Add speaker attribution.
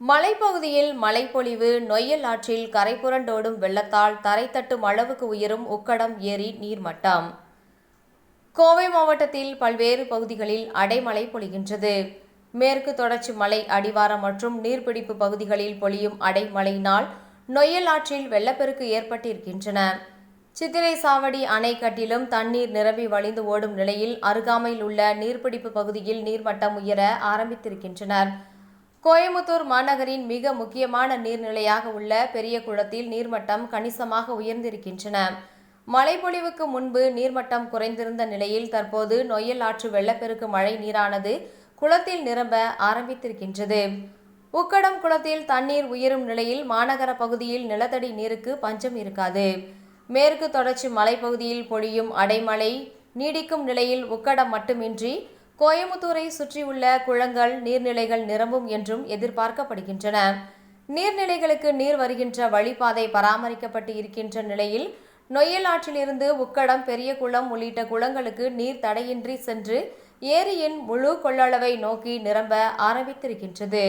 Speaker 1: மலைப்பகுதியில் மழைப்பொழிவு. நொய்யல் ஆற்றில் கரை புரண்டோடும் வெள்ளத்தால் தரை தட்டும் அளவுக்கு உயரும் உக்கடம் ஏரி நீர்மட்டம். கோவை மாவட்டத்தில் பல்வேறு பகுதிகளில் அடைமழை பொழிகின்றது. மேற்கு தொடர்ச்சி மலை அடிவாரம் மற்றும் நீர்பிடிப்பு பகுதிகளில் பொழியும் அடைமழையினால் நொய்யல் ஆற்றில் வெள்ளப்பெருக்கு ஏற்பட்டிருக்கின்றன. சித்திரை சாவடி அணைக்கட்டிலும் தண்ணீர் நிரம்பி வழிந்து ஓடும் நிலையில் அருகாமையில் உள்ள நீர்பிடிப்பு பகுதியில் நீர்மட்டம் உயர ஆரம்பித்திருக்கின்றனர். கோயமுத்தூர் மாநகரின் மிக முக்கியமான நீர்நிலையாக உள்ள பெரிய குளத்தில் நீர்மட்டம் கணிசமாக உயர்ந்திருக்கின்றன. மழைப்பொழிவுக்கு முன்பு நீர்மட்டம் குறைந்திருந்த நிலையில் தற்போது நொய்யல் ஆற்று வெள்ளப்பெருக்கு மழை நீரானது குளத்தில் நிரம்ப ஆரம்பித்திருக்கின்றது. உக்கடம் குளத்தில் தண்ணீர் உயரும் நிலையில் மாநகர பகுதியில் நிலத்தடி நீருக்கு பஞ்சம் இருக்காது. மேற்கு தொடர்ச்சி மலைப்பகுதியில் பொழியும் அடைமழை நீடிக்கும் நிலையில் உக்கடம் மட்டுமின்றி கோயமுத்தூரை சுற்றியுள்ள குளங்கள் நீர்நிலைகள் நிரம்பும் என்றும் எதிர்பார்க்கப்படுகின்றன. நீர்நிலைகளுக்கு நீர் வருகின்ற வழிபாதை பராமரிக்கப்பட்டு இருக்கின்ற நிலையில் நொய்யல் ஆற்றிலிருந்து உக்கடம், பெரிய குளம் உள்ளிட்ட குளங்களுக்கு நீர் தடையின்றி சென்று ஏரியின் முழு கொள்ளளவை நோக்கி நிரம்ப ஆரம்பித்திருக்கின்றது.